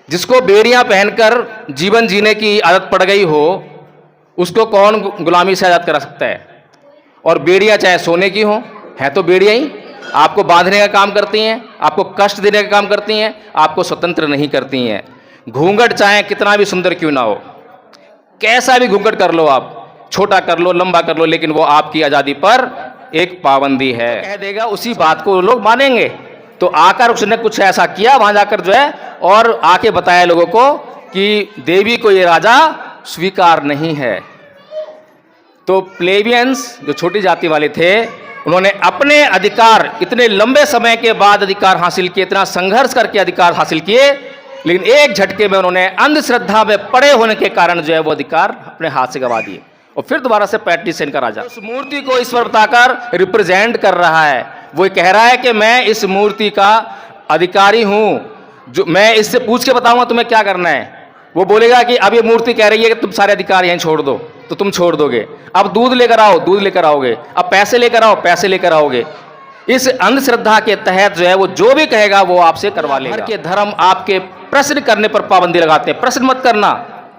जिसको बेड़ियां पहनकर जीवन जीने की आदत पड़ गई हो, उसको कौन गुलामी से आज़ाद करा सकता है? और बेड़ियां चाहे सोने की हो, हैं तो बेड़ियां ही आपको बांधने का काम करती हैं, आपको कष्ट देने का काम करती हैं, आपको स्वतंत्र नहीं करती हैं। घूंघट चाहे कितना भी सुंदर क्यों ना हो, कैसा भी घूंघट कर लो आप, छोटा कर लो, लंबा कर लो, लेकिन वो आपकी आज़ादी पर एक पाबंदी है। कह देगा उसी बात को लोग मानेंगे। तो आकर उसने कुछ ऐसा किया वहां जाकर जो है, और आके बताया लोगों को कि देवी को ये राजा स्वीकार नहीं है। तो प्लेबियंस जो छोटी जाति वाले थे, उन्होंने अपने अधिकार इतने लंबे समय के बाद अधिकार हासिल किए, इतना संघर्ष करके अधिकार हासिल किए, लेकिन एक झटके में उन्होंने अंधश्रद्धा में पड़े होने के कारण जो है वो अधिकार अपने हाथ से गंवा दिए। और फिर दोबारा से पैट्रिशियन का राजा उस मूर्ति को ईश्वर बताकर रिप्रेजेंट कर रहा है। वो कह रहा है कि मैं इस मूर्ति का अधिकारी हूं, जो मैं इससे पूछ के बताऊंगा तुम्हें क्या करना है। वो बोलेगा कि अब ये मूर्ति कह रही है कि तुम सारे अधिकार यहीं छोड़ दो, तो तुम छोड़ दोगे। अब दूध लेकर आओ, दूध लेकर आओगे। अब पैसे लेकर आओ, पैसे लेकर आओगे। इस अंधश्रद्धा के तहत जो है वो जो भी कहेगा वो आपसे करवा लेगा। के धर्म आपके प्रश्न करने पर पाबंदी लगाते हैं। प्रश्न मत करना,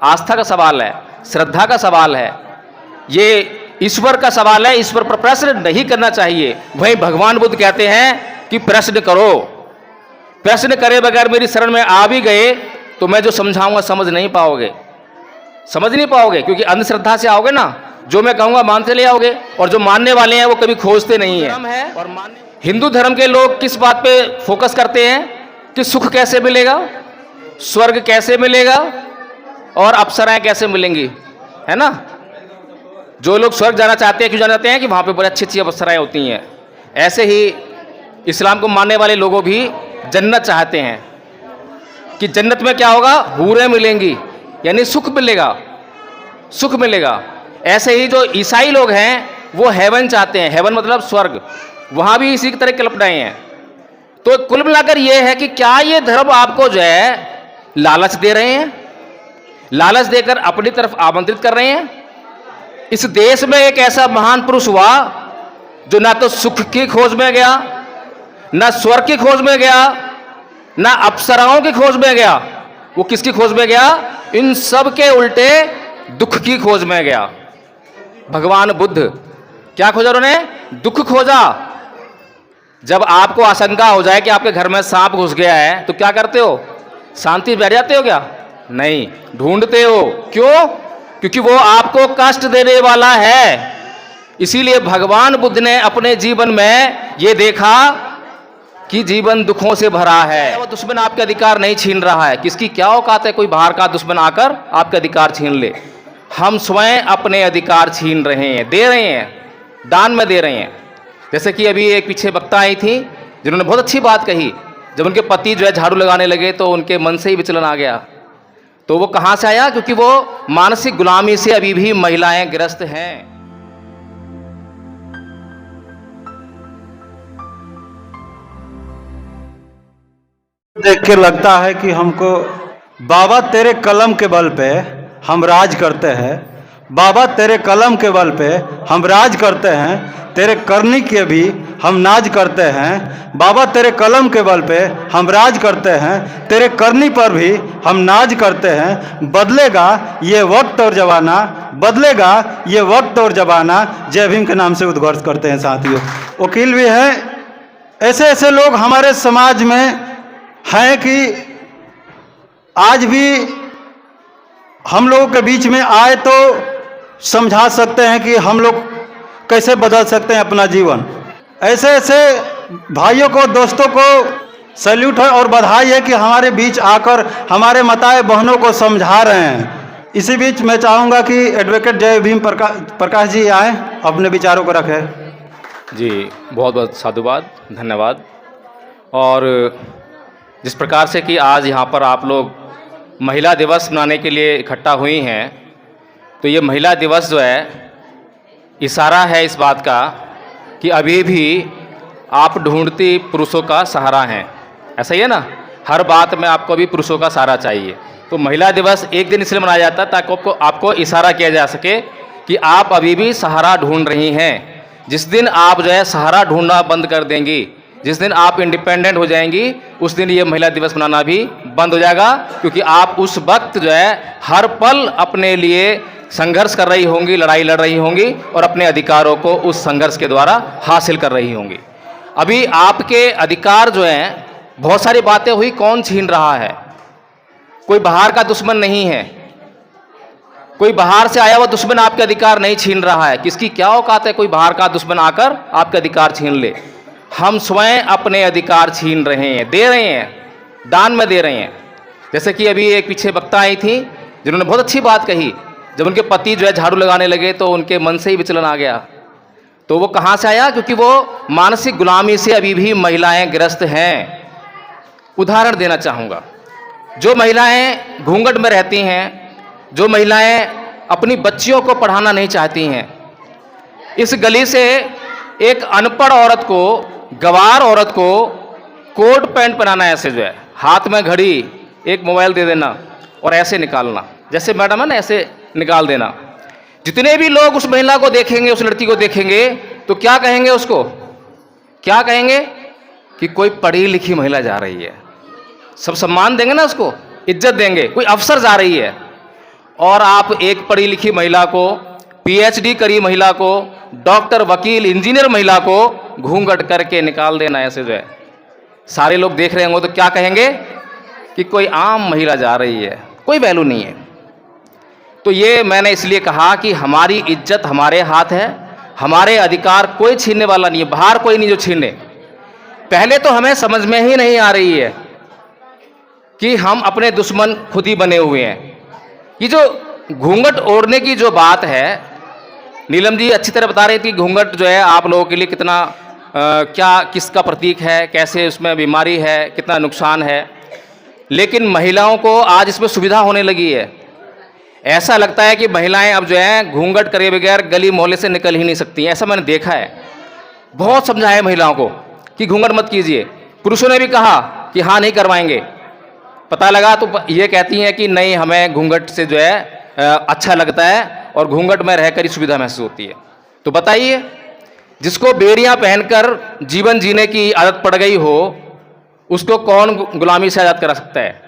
आस्था का सवाल है, श्रद्धा का सवाल है, ये ईश्वर का सवाल है। ईश्वर पर प्रश्न नहीं करना चाहिए। वहीं भगवान बुद्ध कहते हैं कि प्रश्न करो, प्रश्न करे बगैर मेरी शरण में आ भी गए तो मैं जो समझाऊंगा समझ नहीं पाओगे, समझ नहीं पाओगे, क्योंकि अंधश्रद्धा से आओगे ना, जो मैं कहूंगा मानते ले आओगे, और जो मानने वाले हैं वो कभी खोजते नहीं है। और हिंदू धर्म के लोग किस बात पे फोकस करते हैं कि सुख कैसे मिलेगा, स्वर्ग कैसे मिलेगा, और अप्सराएं कैसे मिलेंगी, है ना। जो लोग स्वर्ग जाना चाहते हैं, क्यों जाना चाहते हैं कि वहां पे बड़ी अच्छी अच्छी अप्सराएं होती हैं। ऐसे ही इस्लाम को मानने वाले लोगों भी जन्नत चाहते हैं कि जन्नत में क्या होगा, हूरें मिलेंगी, यानी सुख मिलेगा, सुख मिलेगा। ऐसे ही जो ईसाई लोग हैं वो हेवन चाहते हैं, हेवन मतलब स्वर्ग, वहां भी इसी तरह कल्पनाएं हैं। तो कुल मिलाकर ये है कि क्या ये धर्म आपको जो है लालच दे रहे हैं, लालच देकर अपनी तरफ आमंत्रित कर रहे हैं। इस देश में एक ऐसा महान पुरुष हुआ जो ना तो सुख की खोज में गया, ना स्वर्ग की खोज में गया, ना अप्सराओं की खोज में गया। वो किसकी खोज में गया? इन सब के उल्टे दुख की खोज में गया। भगवान बुद्ध क्या खोजा उन्होंने? दुख खोजा। जब आपको आशंका हो जाए कि आपके घर में सांप घुस गया है तो क्या करते हो? शांति बैठ जाते हो क्या? नहीं, ढूंढते हो। क्यों? क्योंकि वो आपको कष्ट देने वाला है। इसीलिए भगवान बुद्ध ने अपने जीवन में ये देखा कि जीवन दुखों से भरा है। वो दुश्मन आपके अधिकार नहीं छीन रहा है। किसकी क्या औकात है कोई बाहर का दुश्मन आकर आपके अधिकार छीन ले। हम स्वयं अपने अधिकार छीन रहे हैं, दे रहे हैं, दान में दे रहे हैं। जैसे कि अभी एक पीछे वक्ता आई थी जिन्होंने बहुत अच्छी बात कही। जब उनके पति जो है झाड़ू लगाने लगे तो उनके मन से ही विचलन आ गया। तो वो कहां से आया? क्योंकि वो मानसिक गुलामी से अभी भी महिलाएं ग्रस्त हैं। देख के लगता है कि हमको बाबा तेरे कलम के बल पे हम राज करते हैं, बाबा तेरे कलम के बल पे हम राज करते हैं, तेरे करनी के भी हम नाज करते हैं। बाबा तेरे कलम के बल पे हम राज करते हैं, तेरे करनी पर भी हम नाज करते हैं। बदलेगा ये वक्त और जमाना, बदलेगा ये वक्त और जमाना। जय भीम के नाम से उद्घोष करते हैं साथियों। वकील भी हैं। ऐसे ऐसे लोग हमारे समाज में हैं कि आज भी हम लोगों के बीच में आए तो समझा सकते हैं कि हम लोग कैसे बदल सकते हैं अपना जीवन। ऐसे ऐसे भाइयों को, दोस्तों को सैल्यूट है और बधाई है कि हमारे बीच आकर हमारे माताएं बहनों को समझा रहे हैं। इसी बीच मैं चाहूँगा कि एडवोकेट जय भीम प्रकाश जी आए, अपने विचारों को रखें। जी बहुत बहुत साधुवाद, धन्यवाद। और जिस प्रकार से कि आज यहाँ पर आप लोग महिला दिवस मनाने के लिए इकट्ठा हुई हैं, तो ये महिला दिवस जो है इशारा है इस बात का कि अभी भी आप ढूंढती पुरुषों का सहारा हैं। ऐसा ही है ना, हर बात में आपको भी पुरुषों का सहारा चाहिए। तो महिला दिवस एक दिन इसलिए मनाया जाता है ताकि आपको इशारा किया जा सके कि आप अभी भी सहारा ढूंढ रही हैं। जिस दिन आप जो है सहारा ढूंढना बंद कर देंगी, जिस दिन आप इंडिपेंडेंट हो जाएंगी उस दिन ये महिला दिवस मनाना भी बंद हो जाएगा, क्योंकि आप उस वक्त जो है हर पल अपने लिए संघर्ष कर रही होंगी, लड़ाई लड़ रही होंगी और अपने अधिकारों को उस संघर्ष के द्वारा हासिल कर रही होंगी। अभी आपके अधिकार जो हैं, बहुत सारी बातें हुई, कौन छीन रहा है? कोई बाहर का दुश्मन नहीं है, कोई बाहर से आया हुआ दुश्मन आपके अधिकार नहीं छीन रहा है। किसकी क्या औकात है कोई बाहर का दुश्मन आकर आपके अधिकार छीन ले? हम स्वयं अपने अधिकार छीन रहे हैं, दे रहे हैं, दान में दे रहे हैं। जैसे कि अभी एक पीछे वक्ता आई थी जिन्होंने बहुत अच्छी बात कही, जब उनके पति जो है झाड़ू लगाने लगे तो उनके मन से ही विचलन आ गया। तो वो कहाँ से आया? क्योंकि वो मानसिक गुलामी से अभी भी महिलाएं ग्रस्त हैं। उदाहरण देना चाहूँगा, जो महिलाएं घूंघट में रहती हैं, जो महिलाएं अपनी बच्चियों को पढ़ाना नहीं चाहती हैं, इस गली से एक अनपढ़ औरत को, गवार औरत को कोट पैंट पहनाना, ऐसे जो है हाथ में घड़ी, एक मोबाइल दे देना और ऐसे निकालना, जैसे मैडम है ना ऐसे निकाल देना। जितने भी लोग उस महिला को देखेंगे, उस लड़की को देखेंगे तो क्या कहेंगे? उसको क्या कहेंगे? कि कोई पढ़ी लिखी महिला जा रही है। सब सम्मान देंगे ना, उसको इज्जत देंगे, कोई अफसर जा रही है। और आप एक पढ़ी लिखी महिला को, पीएचडी करी महिला को, डॉक्टर, वकील, इंजीनियर महिला को घूंघट करके निकाल देना, ऐसे जो है सारे लोग देख रहे होंगे तो क्या कहेंगे? कि कोई आम महिला जा रही है, कोई वैल्यू नहीं है। तो ये मैंने इसलिए कहा कि हमारी इज्जत हमारे हाथ है, हमारे अधिकार कोई छीनने वाला नहीं है, बाहर कोई नहीं जो छीने। पहले तो हमें समझ में ही नहीं आ रही है कि हम अपने दुश्मन खुद ही बने हुए हैं। ये जो घूंघट ओढ़ने की जो बात है, नीलम जी अच्छी तरह बता रही थी घूंघट जो है आप लोगों के लिए कितना क्या किसका प्रतीक है, कैसे उसमें बीमारी है, कितना नुकसान है। लेकिन महिलाओं को आज इसमें सुविधा होने लगी है। ऐसा लगता है कि महिलाएं अब जो है घूंघट करे बगैर गली मोहल्ले से निकल ही नहीं सकती हैं। ऐसा मैंने देखा है, बहुत समझाया है महिलाओं को कि घूंघट मत कीजिए। पुरुषों ने भी कहा कि हाँ नहीं करवाएंगे, पता लगा तो ये कहती हैं कि नहीं हमें घूंघट से जो है अच्छा लगता है और घूंघट में रहकर ही सुविधा महसूस होती है। तो बताइए, जिसको बेड़ियां पहनकर जीवन जीने की आदत पड़ गई हो उसको कौन गुलामी से आज़ाद करा सकता है?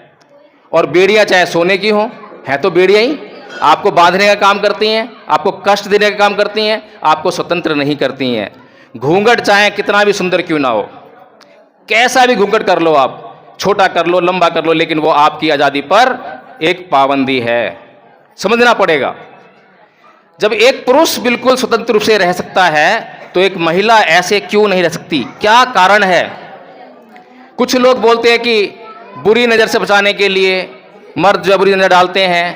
और बेड़ियां चाहे सोने की हो, है तो बेड़ियां ही आपको बांधने का काम करती हैं, आपको कष्ट देने का काम करती हैं, आपको स्वतंत्र नहीं करती हैं। घूंघट चाहे कितना भी सुंदर क्यों ना हो, कैसा भी घूंघट कर लो आप, छोटा कर लो, लंबा कर लो, लेकिन वो आपकी आज़ादी पर एक पाबंदी है। समझना पड़ेगा। जब एक पुरुष बिल्कुल स्वतंत्र रूप से रह सकता है तो एक महिला ऐसे क्यों नहीं रह सकती? क्या कारण है? कुछ लोग बोलते हैं कि बुरी नज़र से बचाने के लिए मर्द जो बुरी नज़र डालते हैं,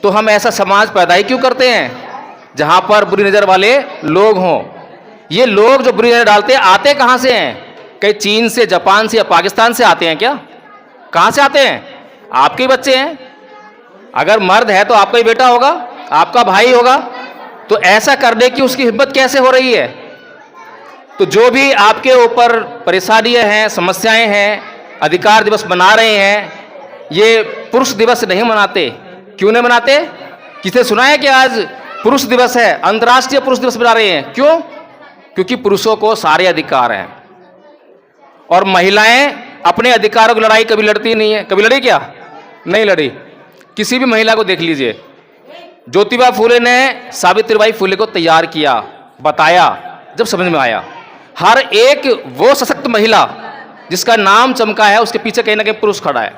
तो हम ऐसा समाज पैदा ही क्यों करते हैं जहां पर बुरी नज़र वाले लोग हों? ये लोग जो बुरी नज़र डालते हैं आते कहां से हैं? कहीं चीन से, जापान से या पाकिस्तान से आते हैं क्या? कहां से आते हैं? आपके ही बच्चे हैं। अगर मर्द है तो आपका ही बेटा होगा, आपका भाई होगा। तो ऐसा करने की उसकी हिम्मत कैसे हो रही है? तो जो भी आपके ऊपर परेशानियां हैं, समस्याएं हैं, अधिकार दिवस मना रहे हैं, ये पुरुष दिवस नहीं मनाते। क्यों नहीं मनाते? किसे सुना है कि आज पुरुष दिवस है, अंतर्राष्ट्रीय पुरुष दिवस मना रहे हैं? क्यों? क्योंकि पुरुषों को सारे अधिकार हैं और महिलाएं अपने अधिकारों की लड़ाई कभी लड़ती नहीं है। कभी लड़ी क्या? नहीं लड़ी। किसी भी महिला को देख लीजिए। ज्योतिबा फूले ने सावित्रीबाई फूले को तैयार किया, बताया, जब समझ में आया। हर एक वो सशक्त महिला जिसका नाम चमका है उसके पीछे कहीं ना कहीं पुरुष खड़ा है।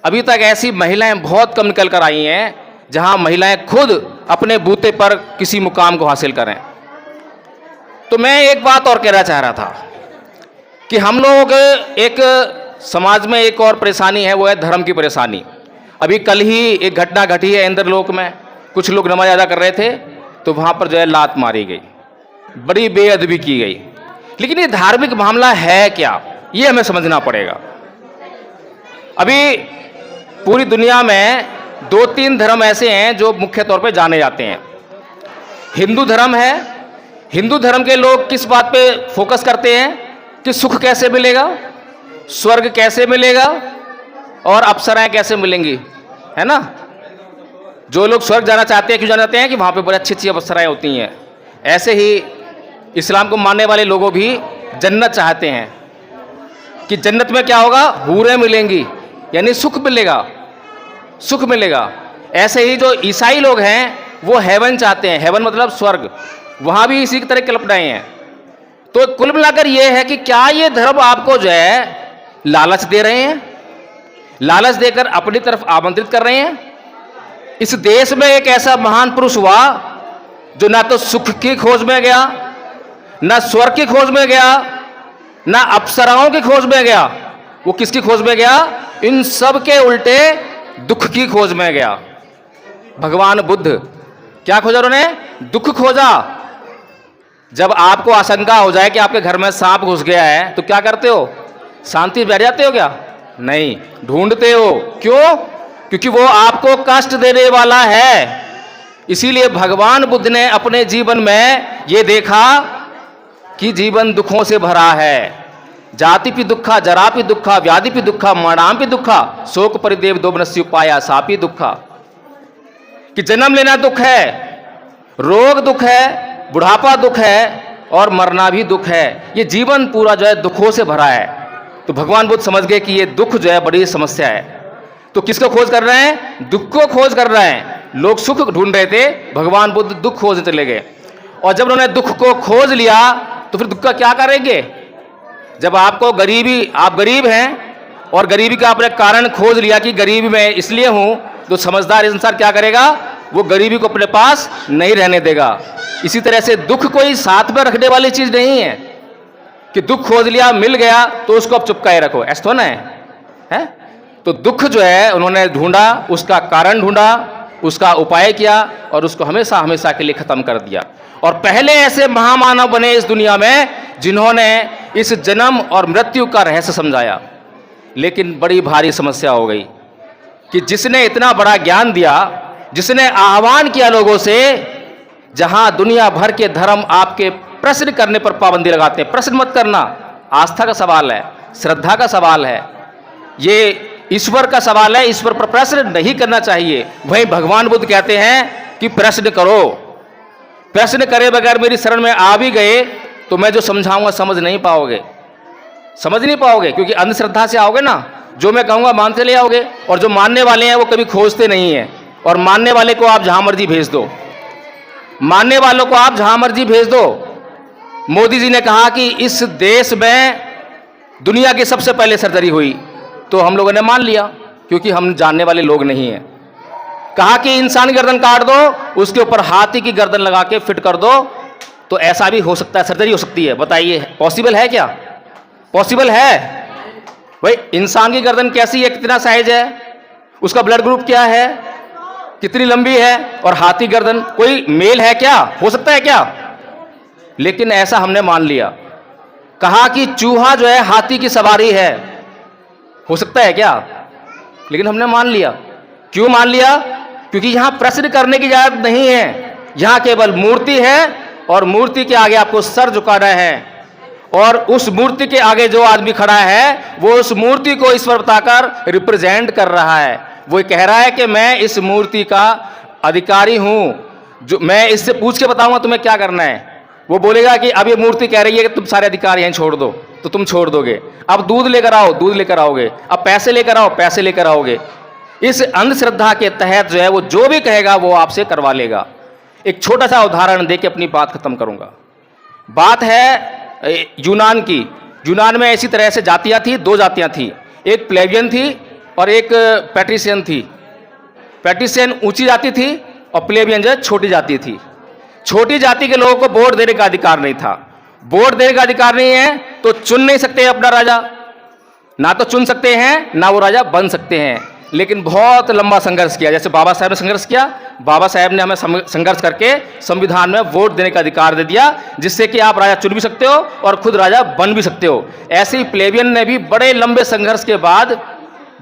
अभी तक ऐसी महिलाएं बहुत कम निकल कर आई हैं जहां महिलाएं खुद अपने बूते पर किसी मुकाम को हासिल करें। तो मैं एक बात और कहना चाह रहा था कि हम लोग एक समाज में एक और परेशानी है, वो है धर्म की परेशानी। अभी कल ही एक घटना घटी है इंद्रलोक में। कुछ लोग नमाज अदा कर रहे थे तो वहाँ पर जो है लात मारी गई, बड़ी बेअदबी की गई। लेकिन ये धार्मिक मामला है क्या, ये हमें समझना पड़ेगा। अभी पूरी दुनिया में 2-3 धर्म ऐसे हैं जो मुख्य तौर पे जाने जाते हैं। हिंदू धर्म है। हिंदू धर्म के लोग किस बात पे फोकस करते हैं कि सुख कैसे मिलेगा, स्वर्ग कैसे मिलेगा और अप्सराएं कैसे मिलेंगी, है ना। जो लोग स्वर्ग जाना चाहते हैं, क्यों जाना चाहते हैं? कि वहाँ पे बड़ी अच्छी अच्छी अप्सराएं होती हैं। ऐसे ही इस्लाम को मानने वाले लोगों भी जन्नत चाहते हैं कि जन्नत में क्या होगा, हूरें मिलेंगी, यानी सुख मिलेगा, सुख मिलेगा। ऐसे ही जो ईसाई लोग हैं वो हेवन चाहते हैं, हेवन मतलब स्वर्ग, वहां भी इसी की तरह कल्पनाएं हैं। तो कुल मिलाकर ये है कि क्या ये धर्म आपको जो है लालच दे रहे हैं, लालच देकर अपनी तरफ आमंत्रित कर रहे हैं। इस देश में एक ऐसा महान पुरुष हुआ जो ना तो सुख की खोज में गया, ना स्वर्ग की खोज में गया, ना अप्सराओं की खोज में गया, वो किसकी खोज में गया, इन सब के उल्टे दुख की खोज में गया। भगवान बुद्ध क्या खोजा उन्होंने, दुख खोजा। जब आपको आशंका हो जाए कि आपके घर में सांप घुस गया है तो क्या करते हो, शांति बैठ जाते हो क्या, नहीं, ढूंढते हो। क्यों, क्योंकि वो आपको कष्ट देने वाला है। इसीलिए भगवान बुद्ध ने अपने जीवन में ये देखा कि जीवन दुखों से भरा है। जाति पि दुखा, जरा पि दुखा, व्याधि पि दुखा, मरणाम पि दुखा, शोक परिदेव दोमनस्य उपाया सापि दुखा। कि जन्म लेना दुख है, रोग दुख है, बुढ़ापा दुख है और मरना भी दुख है। ये जीवन पूरा जो है दुखों से भरा है। तो भगवान बुद्ध समझ गए कि ये दुख जो है बड़ी समस्या है। तो किसको खोज कर रहे हैं, दुख को खोज कर रहे हैं। लोग सुख ढूंढ रहे थे, भगवान बुद्ध दुख खोजने चले गए। और जब उन्होंने दुख को खोज लिया तो फिर दुख का क्या करेंगे। जब आपको गरीबी, आप गरीब हैं और गरीबी का आपने कारण खोज लिया कि गरीबी में इसलिए हूं, तो समझदार इंसान क्या करेगा, वो गरीबी को अपने पास नहीं रहने देगा। इसी तरह से दुख कोई साथ में रखने वाली चीज नहीं है कि दुख खोज लिया, मिल गया तो उसको अब चुपकाए रखो, ऐसा तो ना है? तो दुख जो है उन्होंने ढूंढा, उसका कारण ढूंढा, उसका उपाय किया और उसको हमेशा हमेशा के लिए खत्म कर दिया। और पहले ऐसे महामानव बने इस दुनिया में जिन्होंने इस जन्म और मृत्यु का रहस्य समझाया। लेकिन बड़ी भारी समस्या हो गई कि जिसने इतना बड़ा ज्ञान दिया, जिसने आह्वान किया लोगों से, जहां दुनिया भर के धर्म आपके प्रश्न करने पर पाबंदी लगाते हैं, प्रश्न मत करना, आस्था का सवाल है, श्रद्धा का सवाल है, ये ईश्वर का सवाल है, ईश्वर पर प्रश्न नहीं करना चाहिए। वहीं भगवान बुद्ध कहते हैं कि प्रश्न करो, प्रश्न करे बगैर मेरी शरण में आ भी गए तो मैं जो समझाऊंगा समझ नहीं पाओगे, समझ नहीं पाओगे, क्योंकि अंधश्रद्धा से आओगे ना, जो मैं कहूंगा मानते ले आओगे। और जो मानने वाले हैं वो कभी खोजते नहीं है, और मानने वाले को आप जहां मर्जी भेज दो, मानने वालों को आप जहां मर्जी भेज दो। मोदी जी ने कहा कि इस देश में दुनिया की सबसे पहले सर्जरी हुई, तो हम लोगों ने मान लिया क्योंकि हम जानने वाले लोग नहीं हैं। कहा कि इंसान की गर्दन काट दो, उसके ऊपर हाथी की गर्दन लगा के फिट कर दो, तो ऐसा भी हो सकता है, सर्जरी हो सकती है। बताइए पॉसिबल है क्या, पॉसिबल है? भाई इंसान की गर्दन कैसी है, कितना साइज है, उसका ब्लड ग्रुप क्या है, कितनी लंबी है, और हाथी गर्दन कोई मेल है क्या, हो सकता है क्या? लेकिन ऐसा हमने मान लिया। कहा कि चूहा जो है हाथी की सवारी है, हो सकता है क्या? लेकिन हमने मान लिया। क्यों मान लिया? क्योंकि यहां प्रश्न करने की इजाजत नहीं है, यहां केवल मूर्ति है और मूर्ति के आगे आपको सर झुकाना है। और उस मूर्ति के आगे जो आदमी खड़ा है वो उस मूर्ति को ईश्वर बताकर रिप्रेजेंट कर रहा है। वो कह रहा है कि मैं इस मूर्ति का अधिकारी हूं, जो मैं इससे पूछ के बताऊंगा तुम्हें क्या करना है। वो बोलेगा कि अब ये मूर्ति कह रही है कि तुम सारे अधिकार यहीं छोड़ दो, तो तुम छोड़ दोगे। अब दूध लेकर आओ, दूध लेकर आओगे। अब पैसे लेकर आओ, पैसे लेकर आओगे। इस अंधश्रद्धा के तहत जो है वो जो भी कहेगा वो आपसे करवा लेगा। एक छोटा सा उदाहरण देके अपनी बात खत्म करूंगा। बात है यूनान की। यूनान में इसी तरह से जातियां थी, दो जातियां थी, एक प्लेबियन थी और एक पैट्रिशियन थी। पैट्रिशियन ऊंची जाति थी और प्लेबियन जो छोटी जाति थी। छोटी जाति के लोगों को वोट देने का अधिकार नहीं था। वोट देने का अधिकार नहीं है तो चुन नहीं सकते अपना राजा, ना तो चुन सकते हैं ना वो राजा बन सकते हैं। लेकिन बहुत लंबा संघर्ष किया, जैसे बाबा साहब ने संघर्ष किया। बाबा साहब ने हमें संघर्ष करके संविधान में वोट देने का अधिकार दे दिया, जिससे कि आप राजा चुन भी सकते हो और खुद राजा बन भी सकते हो। ऐसे ही प्लेबियन ने भी बड़े लंबे संघर्ष के बाद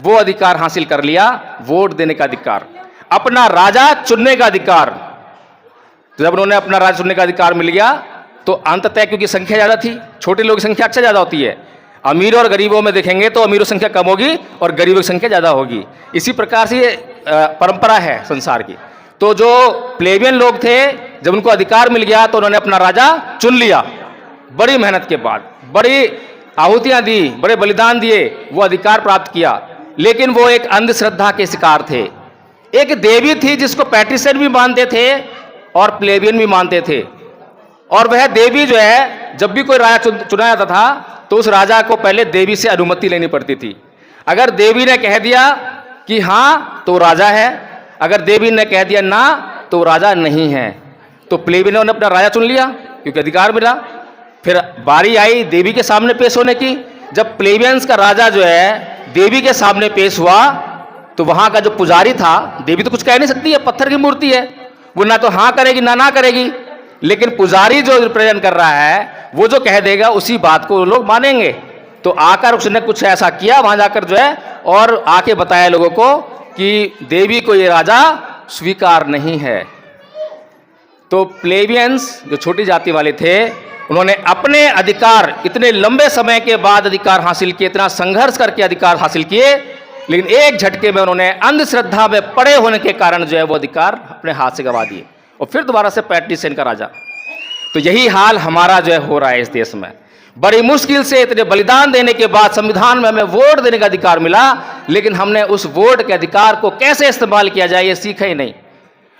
वो अधिकार हासिल कर लिया, वोट देने का अधिकार, अपना राजा चुनने का अधिकार। तो जब उन्होंने अपना राजा चुनने का अधिकार मिल गया तो अंततः, क्योंकि संख्या ज़्यादा थी, छोटे लोगों की संख्या अक्सर ज़्यादा होती है, अमीर और गरीबों में देखेंगे तो अमीरों की संख्या कम होगी और गरीबों की संख्या ज़्यादा होगी। इसी प्रकार से ये परंपरा है संसार की। तो जो प्लेबियन लोग थे, जब उनको अधिकार मिल गया तो उन्होंने अपना राजा चुन लिया। बड़ी मेहनत के बाद, बड़ी आहुतियां दी, बड़े बलिदान दिए, वो अधिकार प्राप्त किया। लेकिन वो एक अंधश्रद्धा के शिकार थे। एक देवी थी जिसको पैट्रिशियन भी मानते थे और प्लेबियन भी मानते थे। और वह देवी जो है, जब भी कोई राजा चुना जाता था तो उस राजा को पहले देवी से अनुमति लेनी पड़ती थी। अगर देवी ने कह दिया कि हाँ तो राजा है, अगर देवी ने कह दिया ना तो राजा नहीं है। तो प्लेबियनों ने अपना राजा चुन लिया क्योंकि अधिकार मिला। फिर बारी आई देवी के सामने पेश होने की। जब प्लेबियंस का राजा जो है देवी के सामने पेश हुआ तो वहां का जो पुजारी था, देवी तो कुछ कह नहीं सकती है, पत्थर की मूर्ति है, वो ना तो हाँ करेगी ना करेगी। लेकिन पुजारी जो रिप्रेजेंट कर रहा है वो जो कह देगा उसी बात को लोग मानेंगे। तो आकर उसने कुछ ऐसा किया वहां जाकर जो है, और आके बताया लोगों को कि देवी को ये राजा स्वीकार नहीं है। तो प्लेबियंस जो छोटी जाति वाले थे, उन्होंने अपने अधिकार इतने लंबे समय के बाद अधिकार हासिल किए, इतना संघर्ष करके अधिकार हासिल किए, लेकिन एक झटके में उन्होंने अंधश्रद्धा में पड़े होने के कारण जो है वो अधिकार अपने हाथ से गंवा दिए और फिर दोबारा से पैट्रिशियन का राजा। तो यही हाल हमारा जो है हो रहा है इस देश में। बड़ी मुश्किल से इतने बलिदान देने के बाद संविधान में हमें वोट देने का अधिकार मिला, लेकिन हमने उस वोट के अधिकार को कैसे इस्तेमाल किया जाए ये सीखा ही नहीं,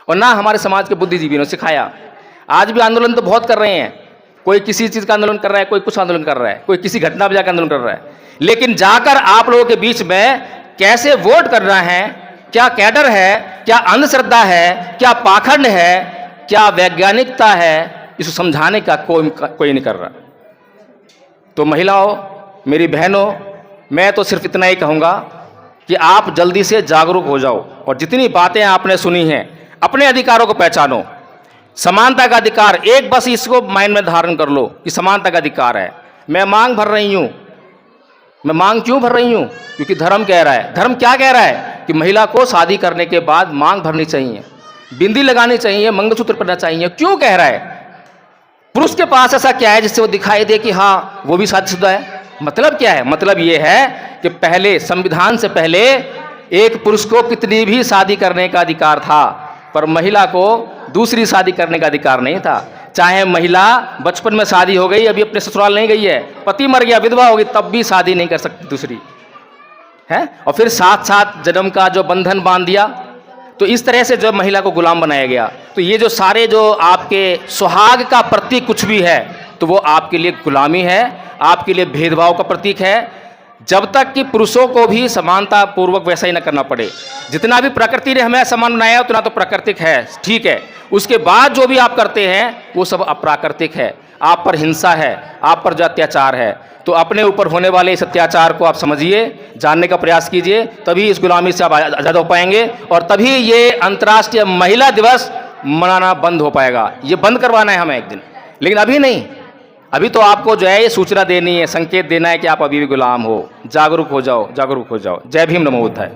और ना हमारे समाज के बुद्धिजीवियों ने सिखाया। आज भी आंदोलन तो बहुत कर रहे हैं, कोई किसी चीज का आंदोलन कर रहा है, कोई कुछ आंदोलन कर रहा है, कोई किसी घटना पर जाकर आंदोलन कर रहा है, लेकिन जाकर आप लोगों के बीच में कैसे वोट करना है, क्या कैडर है, क्या अंधश्रद्धा है, क्या पाखंड है, क्या वैज्ञानिकता है, इसको समझाने का कोई नहीं कर रहा। तो महिलाओं, मेरी बहनों, मैं तो सिर्फ इतना ही कहूँगा कि आप जल्दी से जागरूक हो जाओ और जितनी बातें आपने सुनी हैं अपने अधिकारों को पहचानो। समानता का अधिकार, एक बस इसको माइंड में धारण कर लो कि समानता का अधिकार है। मैं मांग भर रही हूँ, मैं मांग क्यों भर रही हूँ? क्योंकि धर्म कह रहा है। धर्म क्या कह रहा है? कि महिला को शादी करने के बाद मांग भरनी चाहिए, बिंदी लगानी चाहिए, मंगलसूत्र पहनना चाहिए। क्यों कह रहा है? पुरुष के पास ऐसा क्या है जिससे वो दिखाई दे कि हाँ वो भी शादीशुदा है? मतलब क्या है? मतलब ये है कि पहले, संविधान से पहले एक पुरुष को कितनी भी शादी करने का अधिकार था, पर महिला को दूसरी शादी करने का अधिकार नहीं था। चाहे महिला बचपन में शादी हो गई, अभी अपने ससुराल नहीं गई है, पति मर गया, विधवा हो गई, तब भी शादी नहीं कर सकती दूसरी है। और फिर साथ साथ जन्म का जो बंधन बांध दिया। तो इस तरह से जब महिला को गुलाम बनाया गया, तो ये जो सारे जो आपके सुहाग का प्रतीक कुछ भी है, तो वो आपके लिए गुलामी है, आपके लिए भेदभाव का प्रतीक है। जब तक कि पुरुषों को भी समानता पूर्वक वैसा ही न करना पड़े। जितना भी प्रकृति ने हमें समान बनाया उतना तो प्राकृतिक है, ठीक है। उसके बाद जो भी आप करते हैं वो सब अप्राकृतिक है, आप पर हिंसा है, आप पर जो अत्याचार है। तो अपने ऊपर होने वाले इस अत्याचार को आप समझिए, जानने का प्रयास कीजिए, तभी इस गुलामी से आप आज़ाद हो पाएंगे और तभी ये अंतर्राष्ट्रीय महिला दिवस मनाना बंद हो पाएगा। ये बंद करवाना है हमें एक दिन, लेकिन अभी नहीं। अभी तो आपको जो है ये सूचना देनी है, संकेत देना है कि आप अभी भी गुलाम हो। जागरूक हो जाओ, जागरूक हो जाओ। जय भीम, नमो बुद्धाय।